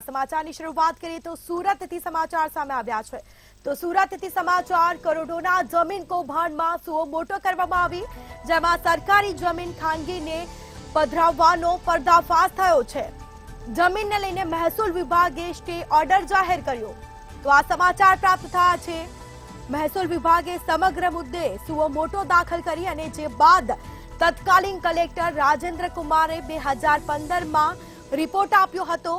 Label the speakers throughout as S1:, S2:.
S1: સમાચારની શરૂઆત કરીએ તો સુરતથી સમાચાર સામે આવ્યા છે। તો સુરતથી સમાચાર કરોડોના જમીન કૌભાંડમાં સુઓ મોટો કરવામાં આવી, જેમાં સરકારી જમીન ખાનગીને પધરાવવાનો પર્દાફાશ થયો છે। જમીનને લઈને મહેસૂલ વિભાગે સ્ટે ઓર્ડર જાહેર કર્યો। તો આ સમાચાર પ્રાપ્ત થયા છે। મહેસૂલ વિભાગે સમગ્ર મુદ્દે સુઓ મોટો દાખલ કરી અને જે બાદ તત્કાલીન કલેક્ટર રાજેન્દ્ર કુમારે 2015માં રિપોર્ટ આપ્યો હતો।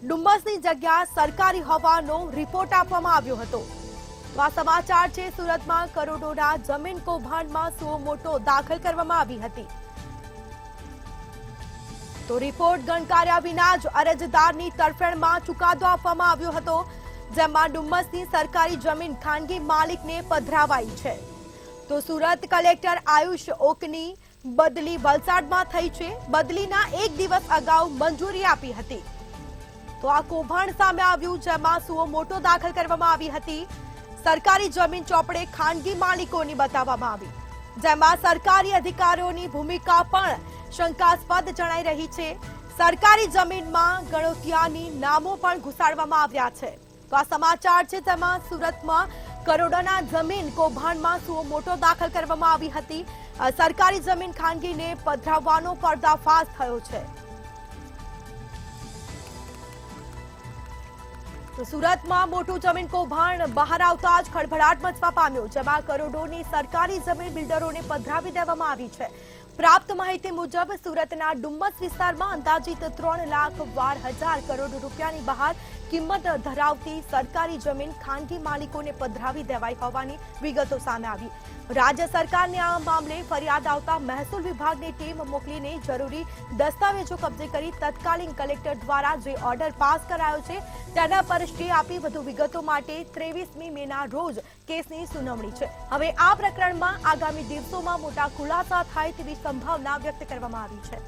S1: ડુમ્મસની જગ્યા સરકારી હોવાનો રિપોર્ટ આપવામાં આવ્યો હતો। તો આ સમાચાર છે। સુરતમાં કરોડોના જમીન કૌભાંડમાં સુઓ મોટો દાખલ કરવામાં આવી હતી। તો રિપોર્ટ ગણકાર્યા વિના જ અરજદારની તરફેણમાં ચુકાદો આપવામાં આવ્યો હતો, જેમાં ડુમ્મસની સરકારી જમીન ખાનગી માલિકને પધરાવાઈ છે। તો સુરત કલેક્ટર આયુષ ઓકની બદલી વલસાડમાં થઈ છે। બદલીના એક દિવસ અગાઉ મંજૂરી આપી હતી। તો આ કૌભાંડ સામે આવ્યું, જેમાં સુઓ મોટો દાખલ કરવામાં આવી હતી। સરકારી જમીન ચોપડે ખાનગી માલિકોની બતાવવામાં આવી, જેમાં સરકારી અધિકારીઓની ભૂમિકા પણ શંકાસ્પદ જણાઈ રહી છે। સરકારી જમીનમાં ગણોતિયાની નામો પણ ઘુસાડવામાં આવ્યા છે। તો આ સમાચાર છે, જેમાં સુરતમાં કરોડોના જમીન કૌભાંડમાં સુઓ મોટો દાખલ કરવામાં આવી હતી। સરકારી જમીન ખાનગીને પધરાવવાનો પર્દાફાશ થયો છે। તો સુરતમાં મોટું જમીન કૌભાંડ બહાર આવતા જ ખળભળાટ મચવા પામ્યો, જેમાં કરોડોની સરકારી જમીન બિલ્ડરોને પધરાવી દેવામાં આવી છે। પ્રાપ્ત માહિતી મુજબ સુરતના ડુમ્મસ વિસ્તારમાં અંદાજિત 3,12,000 કરોડ રૂપિયાની બહાર કિંમત ધરાવતી સરકારી જમીન ખાનગી માલિકોને પધરાવી દેવાઈ હોવાની વિગતો સામે આવી। રાજ્ય સરકારને આ મામલે ફરિયાદ આવતા મહેસૂલ વિભાગની ટીમ મોકલીને જરૂરી દસ્તાવેજો કબજે કરી તત્કાલીન કલેક્ટર દ્વારા જે ઓર્ડર પાસ કરાયો છે તેના પર સ્ટે આપી વધુ વિગતો માટે 23મી મેના રોજ કેસની સુનાવણી છે। હવે આ પ્રકરણમાં આગામી દિવસોમાં મોટા ખુલાસા થાય તેવી સંભાવના વ્યક્ત કરવામાં આવી છે।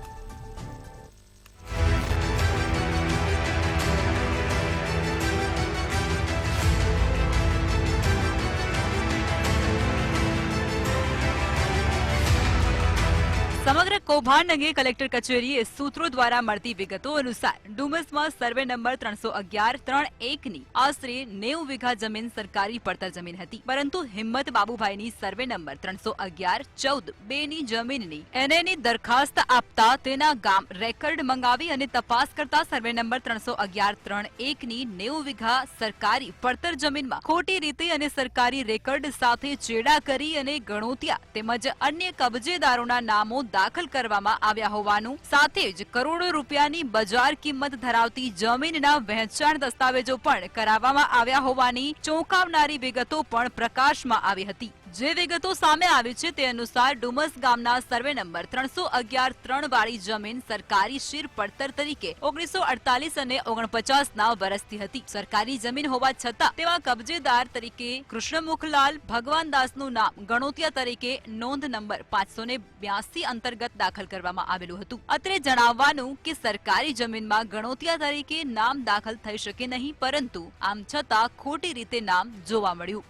S2: સમગ્ર કૌભાંડ અંગે કલેક્ટર કચેરીએ સૂત્રો દ્વારા મળતી વિગતો અનુસાર ડુમસમાં સર્વે નંબર 311-3-1ની આશરે 90 વીઘા જમીન સરકારી પડતર જમીન હતી, પરંતુ હિંમત બાબુભાઈની સર્વે નંબર 311-14-2ની જમીનની એનએની દરખાસ્ત આપતા તેના ગામ રેકર્ડ મંગાવી અને તપાસ કરતા સર્વે નંબર 311-3-1ની 90 વીઘા સરકારી પડતર જમીનમાં ખોટી રીતે અને સરકારી રેકર્ડ સાથે ચેડા કરી અને ગણોતિયા તેમજ અન્ય કબજેદારોના નામો દાખલ કરવામાં આવ્યા હોવાનું, સાથે જ કરોડો રૂપિયાની બજાર કિંમત ધરાવતી જમીનના વહેંચાણ દસ્તાવેજો પણ કરાવવામાં આવ્યા હોવાની ચોંકાવનારી વિગતો પણ પ્રકાશમાં આવી હતી। જે વિગતો સામે આવી છે તે અનુસાર ડુમસ ગામના સર્વે નંબર 311-3 વાળી જમીન સરકારી શીર પડતર તરીકે 1948 અને 49ના વર્ષથી હતી। સરકારી જમીન હોવા છતાં તેવા કબજેદાર તરીકે કૃષ્ણમુખલાલ ભગવાનદાસનું નામ ગણોતિયા તરીકે નોંધ નંબર 582 અંતર્ગત દાખલ કરવામાં આવેલું હતું। અત્રે જણાવવાનું કે સરકારી જમીનમાં ગણોતિયા તરીકે નામ દાખલ થઈ શકે નહીં, પરંતુ આમ છતાં ખોટી રીતે નામ જોવા મળ્યું।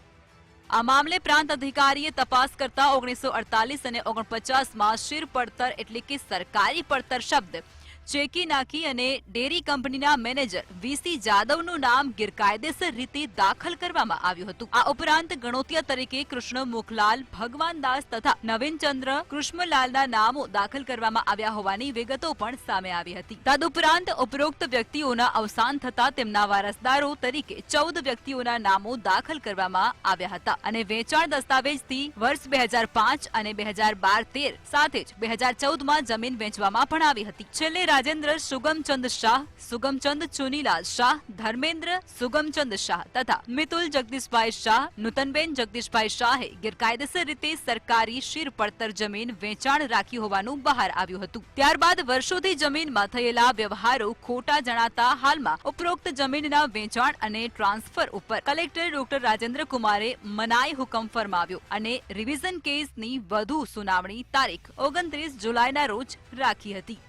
S2: આ મામલે પ્રાંત અધિકારીએ તપાસ કરતા 1948 અને 49માં શીર પડતર એટલે કે સરકારી પડતર શબ્દ ચેકી નાખી અને ડેરી કંપનીના મેનેજર વીસી જાદવનું નામ ગેરકાયદેસર રીતે દાખલ કરવામાં આવ્યું હતું। આ ઉપરાંત ગણોતિયા તરીકે કૃષ્ણમુખલાલ ભગવાનદાસ તથા નવીનચંદ્ર કૃષ્ણલાલના નામો દાખલ કરવામાં આવ્યા હોવાની વિગતો પણ સામે આવી હતી। તદુપરાંત ઉપરોક્ત વ્યક્તિઓના અવસાન થતા તેમના વારસદારો તરીકે 14 વ્યક્તિઓના નામો દાખલ કરવામાં આવ્યા હતા અને વેચાણ દસ્તાવેજથી વર્ષ 2005 અને 2012-13 સાથે જ 2014માં જમીન વેચવામાં પણ આવી હતી। છેલ્લે રાજેન્દ્ર સુગમચંદ શાહ, સુગમચંદ ચુનીલાલ શાહ, ધર્મેન્દ્ર સુગમચંદ શાહ તથા મિતુલ જગદીશભાઈ શાહ, નૂતનબેન જગદીશભાઈ શાહે ગેરકાયદેસર રીતે સરકારી શીર પડતર જમીન વેચાણ રાખી હોવાનું બહાર આવ્યું હતું। ત્યારબાદ વર્ષોથી જમીનમાં થયેલા વ્યવહારો ખોટા જણાતા હાલમાં ઉપરોક્ત જમીનના વેચાણ અને ટ્રાન્સફર ઉપર કલેક્ટર ડોક્ટર રાજેન્દ્ર કુમારે મનાઈ હુકમ ફરમાવ્યો અને રિવિઝન કેસની વધુ સુનાવણી તારીખ 29 જુલાઈના રોજ રાખી હતી।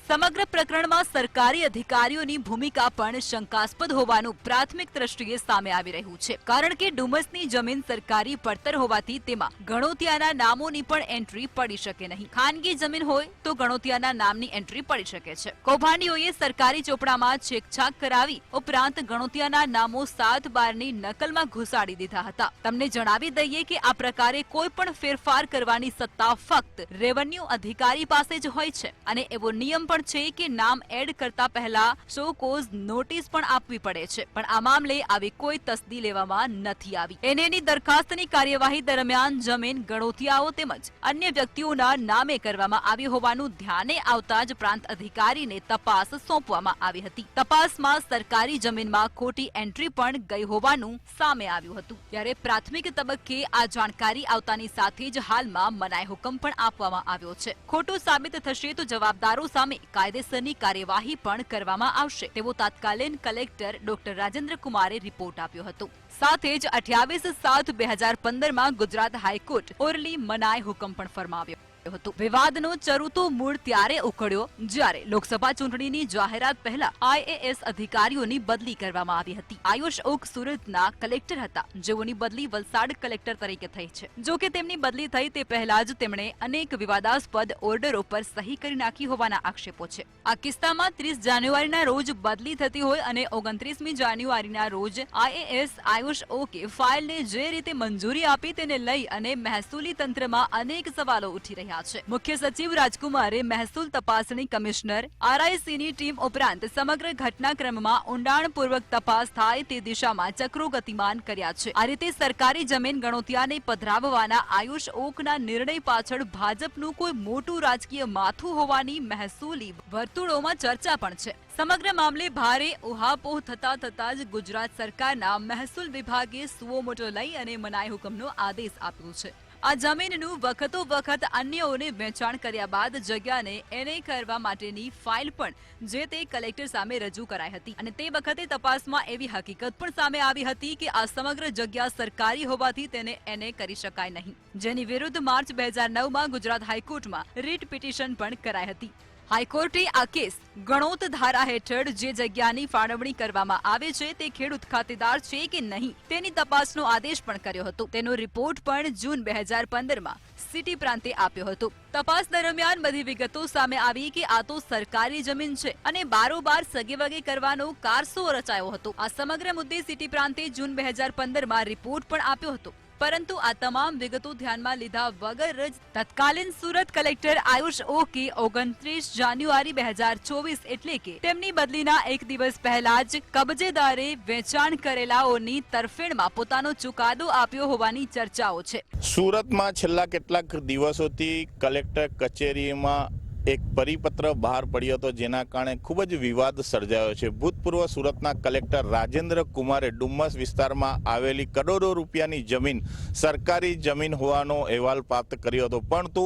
S2: સમગ્ર પ્રકરણમાં સરકારી અધિકારીઓની ભૂમિકા પણ શંકાસ્પદ હોવાનું પ્રાથમિક દ્રષ્ટિએ સામે આવી રહ્યું છે, કારણ કે ડુમસની જમીન સરકારી પડતર હોવાથી તેમાં ગણોતિયાના નામોની પણ એન્ટ્રી પડી શકે નહીં. ખાનગી જમીન હોય તો ગણોતિયાના નામની એન્ટ્રી પડી શકે છે. કૌભાંડીઓએ સરકારી ચોપડામાં છેકછાક કરાવી ઉપરાંત ગણોતિયાના નામો 7/12ની નકલમાં ઘુસાડી દીધા હતા. તમને જણાવી દઈએ કે આ પ્રકારે કોઈ પણ ફેરફાર કરવાની સત્તા ફક્ત રેવન્યુ અધિકારી પાસે જ હોય છે અને એવો નિયમ પણ છે કે નામ એડ કરતા પહેલા શો કોઝ નોટિસ પણ આપવી પડે છે, પણ આ મામલે આવી કોઈ તસ્દી લેવામાં નથી આવી. એનએની દરખાસ્તની કાર્યવાહી દરમિયાન જમીન ગણોતિયાઓ તેમજ અન્ય વ્યક્તિઓના નામે કરવામાં આવી હોવાનું ધ્યાને આવતા જ પ્રાંત અધિકારીને તપાસ સોંપવામાં આવી હતી. તપાસમાં સરકારી જમીનમાં ખોટી એન્ટ્રી પણ ગઈ હોવાનું સામે આવ્યું હતું. ત્યારે પ્રાથમિક તબક્કે આ જાણકારી આવતાની સાથે જ હાલમાં મનાઈ હુકમ પણ આપવામાં આવ્યો છે. ખોટું સાબિત થશે તો જવાબદારો સામે કાયદેસરની કાર્યવાહી પણ કરવામાં આવશે તેવો તાત્કાલિન કલેક્ટર ડોક્ટર રાજેન્દ્ર કુમારે રિપોર્ટ આપ્યો હતો. સાથે જ 28/7/2015માં ગુજરાત હાઈકોર્ટ ઓરલી મનાઈ હુકમ પણ ફરમાવ્યો હતો. વિવાદનો ચરુતો મૂળ ત્યારે ઉકળ્યો જ્યારે લોકસભા ચૂંટણીની જાહેરાત પહેલા આઈએએસ અધિકારીઓની બદલી કરવામાં આવી હતી. આયુષ ઓક સુરતના કલેક્ટર હતા, જેઓની બદલી વલસાડ કલેક્ટર તરીકે થઈ છે. જો કે તેમની બદલી થઈ તે પહેલા જ તેમણે અનેક વિવાદાસ્પદ ઓર્ડરો પર સહી કરી નાખી હોવાના આક્ષેપો છે. આ કિસ્સામાં 30 જાન્યુઆરીના રોજ બદલી થતી હોય અને 29મી જાન્યુઆરીના રોજ આઈએએસ આયુષ ઓકે ફાઇલને જે રીતે મંજૂરી આપી તેને લઈ અને મહેસૂલી તંત્રમાં અનેક સવાલો ઉઠી રહ્યા છે. મુખ્ય સચિવ રાજકુમારે મહેસૂલ તપાસણી કમિશનર આરઆઈસીની ટીમ ઉપરાંત સમગ્ર ઘટનાક્રમમાં ઊંડાણપૂર્વક તપાસ થાય તે દિશામાં ચક્રો ગતિમાન કર્યા છે. આ રીતે સરકારી જમીન ગણોતિયાને પધરાવવાના આયુષ ઓકના નિર્ણય પાછળ ભાજપનું કોઈ મોટું રાજકીય માથું હોવાની મહેસૂલી વર્તુળોમાં ચર્ચા પણ છે. સમગ્ર મામલે ભારે ઉહાપોહ થતા જ ગુજરાત સરકારના મહેસૂલ વિભાગે સુઓ મોટો લઈ અને મનાઈ હુકમનો આદેશ આપ્યો છે. આ જમીનનું વખત અન્યોને વેચાણ કર્યા બાદ જગ્યાને એને કરવા માટેની ફાઇલ પણ જે તે કલેક્ટર સામે રજૂ કરાઈ હતી અને તે વખતે તપાસમાં એવી હકીકત પણ સામે આવી હતી કે આ સમગ્ર જગ્યા સરકારી હોવાથી તેને એને કરી શકાય નહીં, જેની વિરુદ્ધ માર્ચ 2009માં ગુજરાત હાઈકોર્ટમાં રીટ પિટિશન પણ કરાઈ હતી. હાઈકોર્ટે આ કેસ ગણોત ધારા હેઠળ જે જગ્યાની ફાળવણી કરવામાં આવે છે તે ખેડૂત ખાતેદાર છે કે નહીં તેની તપાસનો આદેશ પણ કર્યો હતો. તેનો રિપોર્ટ પણ જૂન 2015માં સિટી પ્રાંતે આપ્યો હતો. તપાસ દરમિયાન બધી વિગતો સામે આવી કે આ તો સરકારી જમીન છે અને બારોબાર સગેવગે કરવાનો કારસો રચાયો હતો. આ સમગ્ર મુદ્દે સિટી પ્રાંતે જૂન 2015માં રિપોર્ટ પણ આપ્યો હતો. પરંતુ આ તમામ વિગતો ધ્યાનમાં લીધા વગર જ તત્કાલીન સુરત કલેક્ટર આયુષ ઓકે 29 જાન્યુઆરી 2024 એટલે કે તેમની બદલીના એક દિવસ પહેલા જ કબજેદારે વેચાણ કરેલાઓની તરફેણમાં પોતાનો ચુકાદો આપ્યો હોવાની ચર્ચાઓ છે.
S3: સુરતમાં છેલ્લા કેટલાક દિવસોથી કલેક્ટર કચેરીમાં એક પરિપત્ર બહાર પડ્યો હતો, જેના કારણે ખૂબ જ વિવાદ સર્જાયો છે. ભૂતપૂર્વ સુરતના કલેક્ટર રાજેન્દ્ર કુમારે ડુમ્મસ વિસ્તારમાં આવેલી કરોડો રૂપિયાની જમીન સરકારી જમીન હોવાનો અહેવાલ પ્રાપ્ત કર્યો હતો, પરંતુ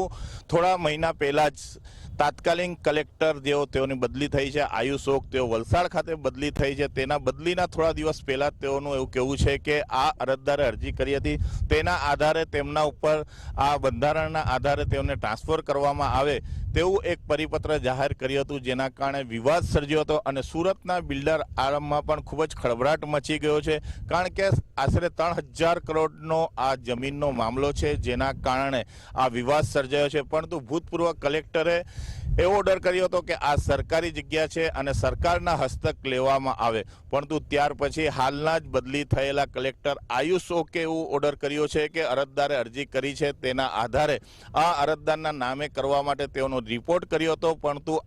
S3: થોડા મહિના પહેલા જ તાત્કાલિક કલેક્ટર જેઓ તેઓની બદલી થઈ છે આયુષ ઓક, તેઓ વલસાડ ખાતે બદલી થઈ છે. તેના બદલીના થોડા દિવસ પહેલા તેઓનું એવું કહેવું છે કે આ અરજદારે અરજી કરી હતી, તેના આધારે તેમના ઉપર આ બંધારણના આધારે તેઓને ટ્રાન્સફર કરવામાં આવે તેવું એક પરિપત્ર જાહેર કર્યું હતું, જેના કારણે વિવાદ સર્જ્યો હતો અને સુરતના બિલ્ડર આરમમાં પણ ખૂબ જ ખળભળાટ મચી ગયો છે, કારણ કે આશરે 3000 કરોડનો આ જમીનનો મામલો છે, જેના કારણે આ વિવાદ સર્જાયો છે. પરંતુ ભૂતપૂર્વ કલેક્ટરે એવો ઓર્ડર કર્યો હતો કે આ સરકારી જગ્યા છે અને સરકારના હસ્તક લેવામાં આવે, પરંતુ ત્યાર પછી હાલના જ બદલી થયેલા કલેક્ટર આયુષ ઓકે એવો ઓર્ડર કર્યો છે કે અરજદારે અરજી કરી છે તેના આધારે આ અરજદારના નામે કરવા માટે તેઓનો રિપોર્ટ કર્યો હતો, પરંતુ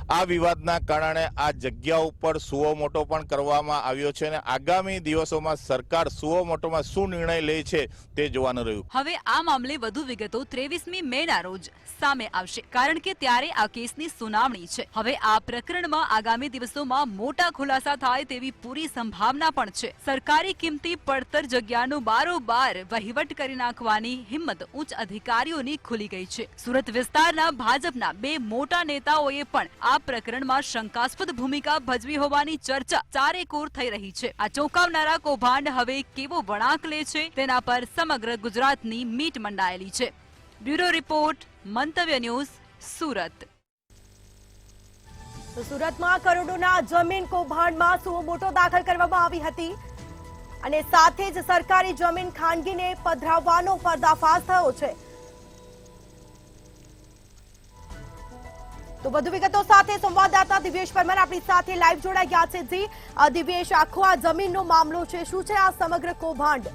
S3: આ વિવાદના કારણે આ જગ્યા ઉપર સુઓ મોટો પણ કરવામાં આવ્યો છે અને આગામી દિવસોમાં સરકાર સુઓ મોટોમાં શું નિર્ણય લે છે તે જોવાનું રહ્યું.
S2: હવે આ મામલે વધુ વિગતો 23મી મેના રોજ સામે આવશે, કારણ કે ત્યારે આ કેસની સુનાવણી છે. હવે આ પ્રકરણમાં આગામી દિવસોમાં મોટા ખુલાસા થાય તેવી પૂરી સંભાવના પણ છે. સરકારી કિંમતી પડતર જગ્યાનો બારોબાર વહીવટ કરી નાખવાની હિંમત ઉચ્ચ અધિકારીઓની ખુલી ગઈ છે. સુરત વિસ્તારના ભાજપના 2 મોટા નેતાઓએ પણ આ પ્રકરણમાં શંકાસ્પદ ભૂમિકા ભજવી હોવાની ચર્ચા ચારેકોર થઈ રહી છે. આ ચોંકાવનારા કૌભાંડ હવે કેવો વળાંક લે છે તેના પર સમગ્ર ગુજરાતની મીટ મંડાયેલી છે. બ્યુરો રિપોર્ટ, મંતવ્ય ન્યૂઝ, સુરત.
S1: તો સુરતમાં કરોડોના જમીન કૌભાંડમાં સુઓ મોટો દાખલ કરવામાં આવી હતી અને સાથે જ સરકારી જમીન ખાનગીને પધરાવવાનો પર્દાફાશ થયો છે. તો વધુ વિગતો સાથે સંવાદદાતા દિવ્યેશ પરમાર આપણી સાથે લાઈવ જોડાઈ ગયા છે. જી દિવ્યેશ, આખો આ જમીનનો મામલો છે, શું છે આ સમગ્ર કૌભાંડ?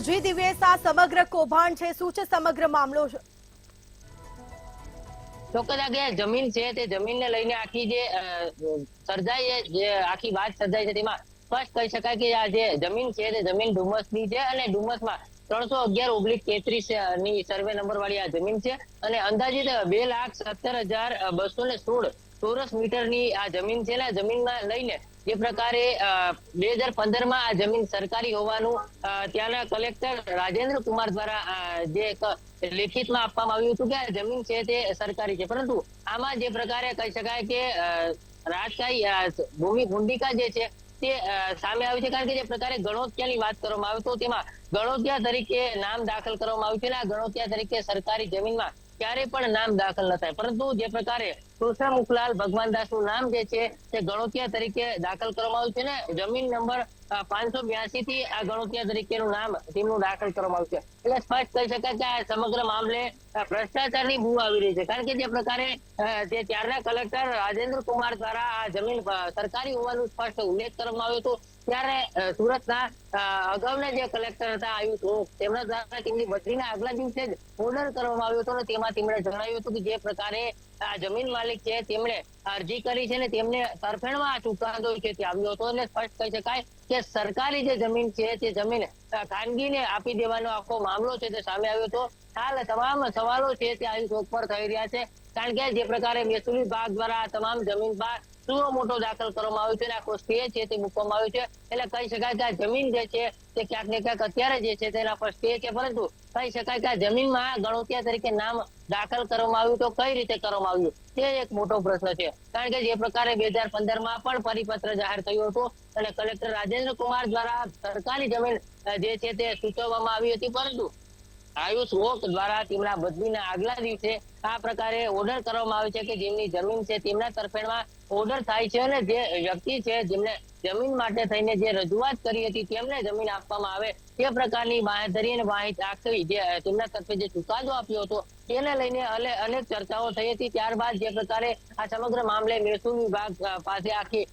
S1: જી દિવ્યેશ, આ સમગ્ર કૌભાંડ છે, શું છે સમગ્ર મામલો?
S4: ચોક્કસ આ કે જમીન છે તે જમીનને લઈને આખી જે સર્જાઈ જે આખી વાત સર્જાઈ છે તેમાં સ્પષ્ટ કહી શકાય કે આ જે જમીન છે તે જમીન ડુમસની છે અને ડુમસમાં 311/33 ની સર્વે નંબર વાળી આ જમીન છે અને અંદાજિત 2,17,216 ચોરસ મીટરની આ જમીન છે ને જમીનમાં લઈને જે પ્રકારે 2015માં આ જમીન સરકારી હોવાનું ત્યાંના કલેક્ટર રાજેન્દ્ર કુમાર દ્વારા જે લેખિતમાં આપવામાં આવ્યું હતું કે આ જમીન છે તે સરકારી છે, પરંતુ આમાં જે પ્રકારે કહી શકાય કે રાજકાઈ ભૂમિ ભૂંડિકા જે છે તે સામે આવ્યું છે. કારણ કે જે પ્રકારે ગણોત્યાની વાત કરવામાં આવે તો તેમાં ગણોત્યા તરીકે નામ દાખલ કરવામાં આવ્યું છે ને આ ગણોત્યા તરીકે સરકારી જમીનમાં ક્યારે પણ નામ દાખલ ન થાય, પરંતુ જે પ્રકારે કૃષ્ણમુખલાલ ભગવાનદાસનું નામ જે છે તે ગણોત્યા તરીકે દાખલ કરવામાં આવ્યું છે ને જમીન નંબર 582 થી આ ગણોત્યા તરીકેનું નામ તેમનું દાખલ કરવામાં આવ્યું છે. એટલે સ્પષ્ટ કહી શકાય કે આ સમગ્ર મામલે ભ્રષ્ટાચારની બૂ આવી રહી છે. કારણ કે જે પ્રકારે જે ત્યારના કલેક્ટર રાજેન્દ્ર કુમાર દ્વારા આ જમીન સરકારી હોવાનું સ્પષ્ટ ઉલ્લેખ કરવામાં આવ્યો હતો, ત્યારે સુરતના અગાઉના જે કલેક્ટર હતા આયુષ ઓક તેમના દ્વારા તેમની બદલીના આગલા દિવસે જ ઓર્ડર કરવામાં આવ્યો હતો અને તેમાં તેમણે જણાવ્યું હતું કે જે પ્રકારે આ જમીન માલિક છે તેમણે અરજી કરી છે ને તેમને તરફેણમાં આ ચુકાદો છે તે આવ્યો હતો અને સ્પષ્ટ કહી શકાય કે સરકારી જે જમીન છે તે જમીન ખાનગીને આપી દેવાનો આખો મામલો છે તે સામે આવ્યો હતો. હાલ તમામ સવાલો છે તે આયુષ ઓક પર થઈ રહ્યા છે, કારણ કે જે પ્રકારે મહેસૂલ વિભાગ દ્વારા તમામ જમીન પર સુઓ મોટો દાખલ કરવામાં આવ્યો છે અને આખો સ્ટે છે તે મૂકવામાં આવ્યો છે. એટલે કહી શકાય કે આ જમીન જે છે તે ક્યાંક ને ક્યાંક અત્યારે જે છે તેના પર સ્ટે છે, પરંતુ કહી શકાય કે આ જમીનમાં ગણોત્યા તરીકે નામ દાખલ કરવામાં આવ્યું તો કઈ રીતે કરવામાં આવ્યું તે એક મોટો પ્રશ્ન છે. કારણ કે જે પ્રકારે 2015માં પણ પરિપત્ર જાહેર થયો હતો અને કલેક્ટર રાજેન્દ્ર કુમાર દ્વારા સરકારી જમીન જે છે તે સૂચવવામાં આવી હતી, પરંતુ આયુષ ઓક દ્વારા તેમના બદલીના આગલા દિવસે આ પ્રકારે ઓર્ડર કરવામાં આવે છે કે જેમની જમીન છે તેમના તરફેણમાં ઓર્ડર થાય છે અને જે વ્યક્તિ છે જેમને જમીન માટે થઈને જે રજૂઆત કરી હતી તેમને જમીન આપવામાં આવે તે પ્રકારની બાંહેધરી અને માહિતી આખી જે તેમના તરફે જે ચુકાદો આપ્યો હતો તેને લઈને અનેક ચર્ચાઓ થઈ હતી. ત્યારબાદ જે પ્રકારે આ સમગ્ર મામલે મહેસૂલ વિભાગ પાસે આખી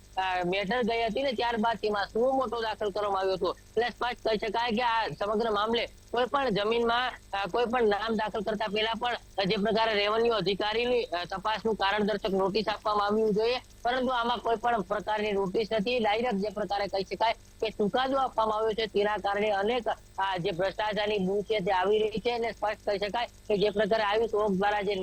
S4: મેટર ગઈ હતી ને ત્યારબાદ તેમાં સુઓ મોટો દાખલ કરવામાં આવ્યો હતો. એટલે સ્પષ્ટ કહી શકાય કે આ સમગ્ર મામલે કોઈ પણ જમીનમાં કોઈ પણ નામ દાખલ કરતા પહેલા પણ જે પ્રકારે રેવન્યુ અધિકારીની તપાસનું કારણદર્શક નોટિસ આપવામાં આવ્યું જોઈએ, પરંતુ આમાં કોઈ પણ પ્રકારની નોટિસ નથી. ડાયરેક્ટ જે પ્રકારે કહી શકાય કે ચુકાદો આપવામાં આવ્યો છે તેના કારણે અનેક જે ભ્રષ્ટાચારની બૂ છે તે આવી રહી છે અને સ્પષ્ટ કહી શકાય કે જે પ્રકારે આયુષ ઓક દ્વારા જે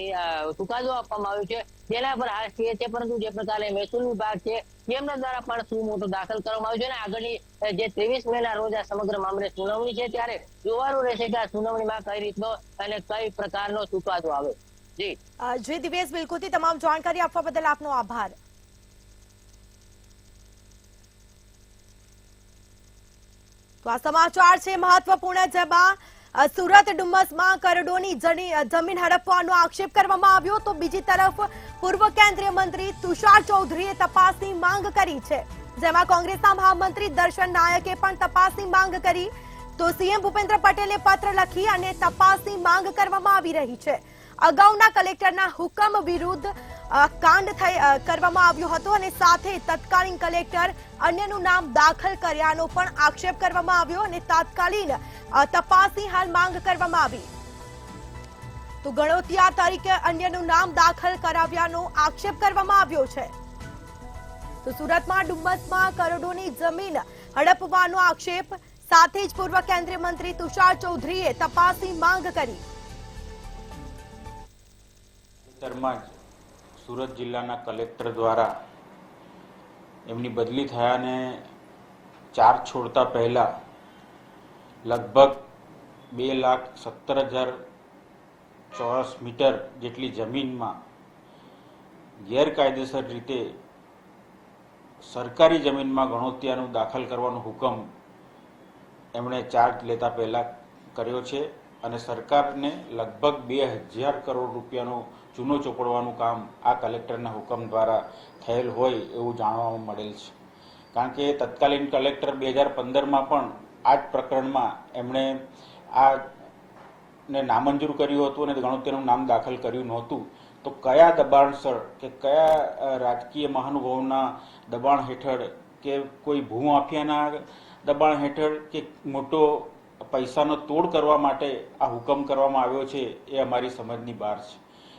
S4: ચુકાદો આપવામાં આવ્યો છે તેના પર હાશ છે, પરંતુ જે પ્રકારે મહેસૂલ વિભાગ છે તેમના દ્વારા પણ સુઓ મોટો દાખલ કરવામાં આવ્યો છે અને આગળની જે 23 મેના રોજ આ સમગ્ર મામલે સુનાવણી છે ત્યારે જોવાનું રહેશે કે આ સુનાવણીમાં કઈ રીતનો અને કઈ પ્રકારનો ચુકાદો આવે.
S1: જી દિવ્યેશ, બિલકુલથી તમામ જાણકારી આપવા બદલ આપનો આભાર. તો આ સમાચાર છે મહત્વપૂર્ણ, જેમાં સુરત ડુમસમાં કરોડોની જમીન હડપવાનો આક્ષેપ કરવામાં આવ્યો, તો બીજી તરફ પૂર્વ કેન્દ્રીય મંત્રી તુષાર ચૌધરીએ તપાસની માંગ કરી છે, જેમાં કોંગ્રેસના મહામંત્રી દર્શન નાયકે પણ તપાસની માંગ કરી. તો સીએમ ભૂપેન્દ્ર પટેલે પત્ર લખી અને તપાસની માંગ કરવામાં આવી રહી છે. અગાઉના કલેક્ટરના હુકમ વિરુદ્ધ કાંડ કરવામાં આવ્યો હતો અને સાથે તત્કાલીન કલેક્ટર અન્યનું નામ દાખલ કર્યાનો પણ આક્ષેપ કરવામાં આવ્યો અને તાત્કાલિક તપાસની હાલ માંગ કરવામાં આવી. તો ગણોતિયા તરીકે અન્યનું નામ દાખલ કરાવ્યાનો આક્ષેપ કરવામાં આવ્યો છે. તો સુરતમાં ડુમ્મસમાં કરોડોની જમીન હડપવાનો આક્ષેપ, સાથે જ પૂર્વ કેન્દ્રીય મંત્રી તુષાર ચૌધરીએ તપાસની માંગ કરી.
S5: તાજેતરમાં જ સુરત જિલ્લાના કલેક્ટર દ્વારા એમની બદલી થયાને ચાર્જ છોડતા પહેલાં લગભગ 2,17,000 ચોરસ મીટર જેટલી જમીનમાં ગેરકાયદેસર રીતે સરકારી જમીનમાં ગણોતિયાનું દાખલ કરવાનો હુકમ એમણે ચાર્જ લેતા પહેલાં કર્યો છે અને સરકારને લગભગ 2,000 કરોડ રૂપિયાનો ચૂનો ચોપડવાનું કામ આ કલેક્ટરના હુકમ દ્વારા થયેલ હોય એવું જાણવા મળેલ છે. કારણ કે તત્કાલીન કલેક્ટર 2015માં પણ આ જ પ્રકરણમાં એમણે ને નામંજૂર કર્યું હતું અને ગણોત્યાનું નામ દાખલ કર્યું નહોતું. તો કયા દબાણસર કે કયા રાજકીય મહાનુભાવોના દબાણ હેઠળ કે કોઈ ભૂમાફિયાના દબાણ હેઠળ કે મોટો પૈસાનો તોડ કરવા માટે આ હુકમ કરવામાં આવ્યો છે એ અમારી સમજની બહાર છે.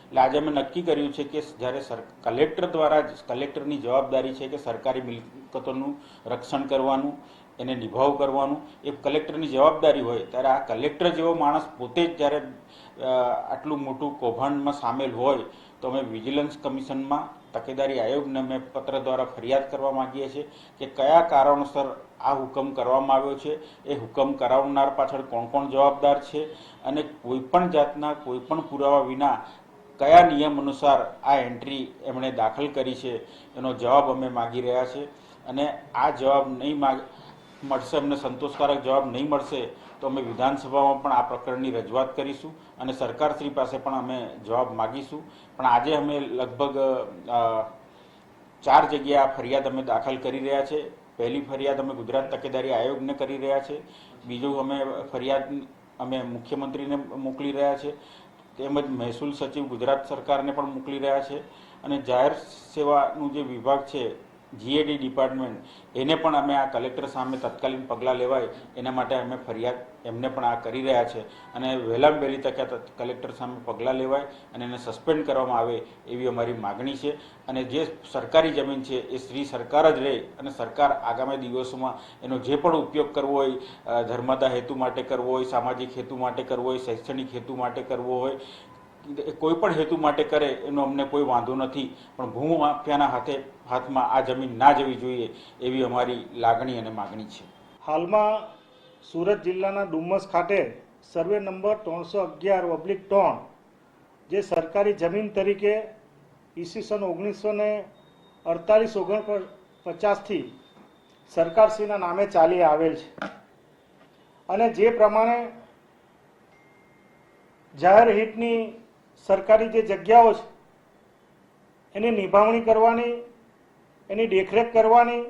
S5: એટલે આજે અમે નક્કી કર્યું છે કે જ્યારે કલેક્ટર દ્વારા જ કલેક્ટરની જવાબદારી છે કે સરકારી મિલકતોનું રક્ષણ કરવાનું, એને નિભાવ કરવાનું એ કલેક્ટરની જવાબદારી હોય, ત્યારે આ કલેક્ટર જેવો માણસ પોતે જ જ્યારે આટલું મોટું કૌભાંડમાં સામેલ હોય તો અમે વિજિલન્સ કમિશનમાં તકેદારી આયોગને અમે પત્ર દ્વારા ફરિયાદ કરવા માંગીએ છીએ કે કયા કારણોસર આ હુકમ કરવામાં આવ્યો છે, એ હુકમ કરાવનાર પાછળ કોણ કોણ જવાબદાર છે અને કોઈપણ જાતના કોઈપણ પુરાવા વિના કયા નિયમ અનુસાર આ એન્ટ્રી એમણે દાખલ કરી છે એનો જવાબ અમે માગી રહ્યા છીએ. અને આ જવાબ નહીં મળશે, અમને સંતોષકારક જવાબ નહીં મળશે તો અમે વિધાનસભામાં પણ આ પ્રકરણની રજૂઆત કરીશું અને સરકારશ્રી પાસે પણ અમે જવાબ માગીશું. પણ આજે અમે લગભગ 4 જગ્યાએ આ ફરિયાદ અમે દાખલ કરી રહ્યા છે. પહેલી ફરિયાદ અમે ગુજરાત તકેદારી આયોગને કરી રહ્યા છે, બીજું અમે ફરિયાદ અમે મુખ્યમંત્રીને મોકલી રહ્યા છે, તેમજ મહેસૂલ સચિવ ગુજરાત સરકારને પણ મોકલી રહ્યા છે અને જાહેર સેવાનું જે વિભાગ છે જીએડી ડિપાર્ટમેન્ટ એને પણ અમે આ કલેક્ટર સામે તત્કાલીન પગલાં લેવાય એના માટે અમે ફરિયાદ એમને પણ આ કરી રહ્યા છે અને વહેલામાં વહેલી તકે કલેક્ટર સામે પગલાં લેવાય અને એને સસ્પેન્ડ કરવામાં આવે એવી અમારી માગણી છે. અને જે સરકારી જમીન છે એ શ્રી સરકાર જ રહે અને સરકાર આગામી દિવસોમાં એનો જે પણ ઉપયોગ કરવો હોય, ધર્મદા હેતુ માટે કરવો હોય, સામાજિક હેતુ માટે કરવો હોય, શૈક્ષણિક હેતુ માટે કરવો હોય, કોઈ પણ હેતુ માટે કરે એનો અમને કોઈ વાંધો નથી, પણ ભૂમાફિયાના હાથમાં આ જમીન ના જવી જોઈએ એવી અમારી લાગણી અને માગણી છે.
S6: હાલમાં સુરત જિલ્લાના ડુમસ ખાતે સર્વે નંબર 311/3 જે સરકારી જમીન તરીકે ઈસવીસન 1948-49 સરકારશ્રીના નામે ચાલી આવેલ છે અને જે પ્રમાણે જાહેર હિતની સરકારી જે જગ્યાઓ છે એની નિભાવણી કરવાની, એની દેખરેખ કરવાની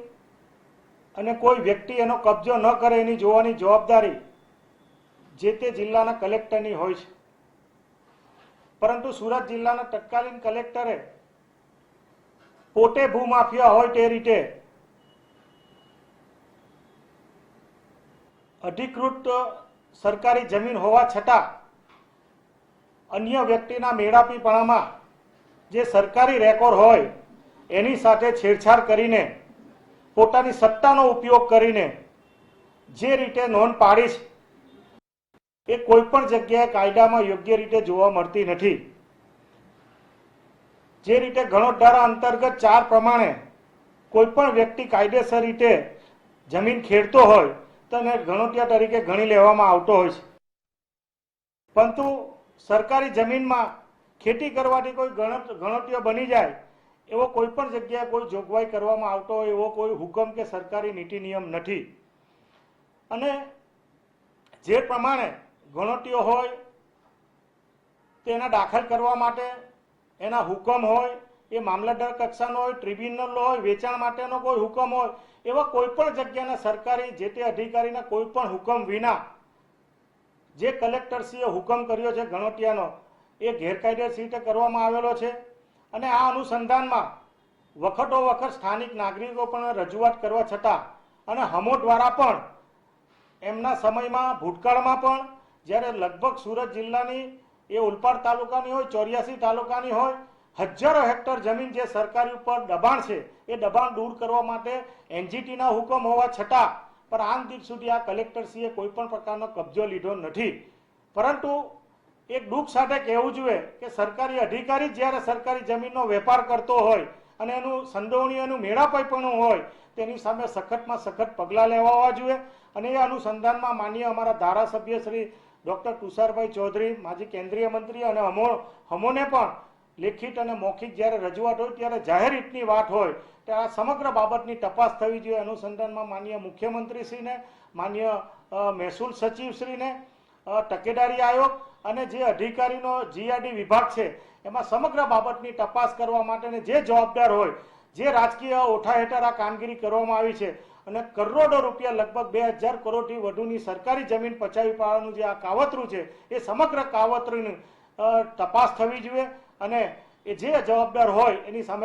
S6: અને કોઈ વ્યક્તિ એનો કબજો ન કરે એની જોવાની જવાબદારી જે તે જિલ્લાના કલેક્ટરની હોય છે. પરંતુ સુરત જિલ્લાના તત્કાલીન કલેક્ટરે પોતે ભૂમાફિયા હોય તે રીતે અધિકૃત સરકારી જમીન હોવા છતાં અન્ય વ્યક્તિના મેળાપીપણામાં જે સરકારી રેકોર્ડ હોય એની સાથે છેડછાડ કરીને પોતાની સત્તાનો ઉપયોગ કરીને જે રીતે નોંધ પાડી છે એ કોઈ પણ જગ્યાએ કાયદામાં યોગ્ય રીતે જોવા મળતી નથી. જે રીતે ગણોત ધારા અંતર્ગત 4 પ્રમાણે કોઈ પણ વ્યક્તિ કાયદેસર રીતે જમીન ખેડતો હોય તો એને ગણોતિયા તરીકે ગણી લેવામાં આવતો હોય છે. પરંતુ સરકારી જમીનમાં ખેતી કરવાથી કોઈ ગણોતિયો બની જાય એવો કોઈ પણ જગ્યાએ કોઈ જોગવાઈ કરવામાં આવતો હોય એવો કોઈ હુકમ કે સરકારી નીતિ નિયમ નથી. અને જે પ્રમાણે ગણોતિયો હોય તેના દાખલ કરવા માટે એના હુકમ હોય, એ મામલતદાર કક્ષાનો હોય, ટ્રિબ્યુનલ હોય, વેચાણ માટેનો કોઈ હુકમ હોય, એવા કોઈ પણ જગ્યાના સરકારી જે તે અધિકારીના કોઈ પણ હુકમ વિના જે કલેક્ટરશ્રીએ હુકમ કર્યો છે ગણોતિયાનો એ ગેરકાયદેસર રીતે કરવામાં આવેલો છે. અને આ અનુસંધાનમાં વખતો વખત સ્થાનિક નાગરિકો પણ રજૂઆત કરવા છતાં અને હમો દ્વારા પણ એમના સમયમાં ભૂતકાળમાં પણ જ્યારે લગભગ સુરત જિલ્લાની એ ઉલપાડ તાલુકાની હોય, 84 તાલુકાની હોય, હજારો હેક્ટર જમીન જે સરકારી ઉપર દબાણ છે એ દબાણ દૂર કરવા માટે એનજીટીના હુકમ હોવા છતાં પણ આજ દિવસ સુધી આ કલેક્ટરશ્રીએ કોઈ પણ પ્રકારનો કબજો લીધો નથી. પરંતુ એક દુઃખ સાથે કહેવું જોઈએ કે સરકારી અધિકારી જ્યારે સરકારી જમીનનો વેપાર કરતો હોય અને એનું સંડોવણી એનું મેળાપણું હોય તેની સામે સખતમાં સખત પગલાં લેવા જોઈએ. અને એ અનુસંધાનમાં માનીય અમારા ધારાસભ્ય શ્રી ડૉક્ટર તુષારભાઈ ચૌધરી, માજી કેન્દ્રીય મંત્રી અને અમોને પણ લેખિત અને મૌખિક જ્યારે રજૂઆત હોય ત્યારે જાહેર હિતની વાત હોય ત્યારે આ સમગ્ર બાબતની તપાસ થવી જોઈએ. અનુસંધાનમાં માનનીય મુખ્યમંત્રીશ્રીને, માનનીય મહેસૂલ સચિવશ્રીને, તકેદારી આયોગ અને જે અધિકારીનો જીઆરડી વિભાગ છે એમાં સમગ્ર બાબતની તપાસ કરવા માટે જે જવાબદાર હોય, જે રાજકીય ઓઠા હેઠળ આ કામગીરી કરવામાં આવી છે અને કરોડો રૂપિયા, લગભગ 2000 કરોડથી વધુની સરકારી જમીન પચાવી પાડવાનું જે આ કાવતરું છે એ સમગ્ર કાવતરુંની તપાસ થવી જોઈએ અને એ જે જવાબદાર હોય એની સામે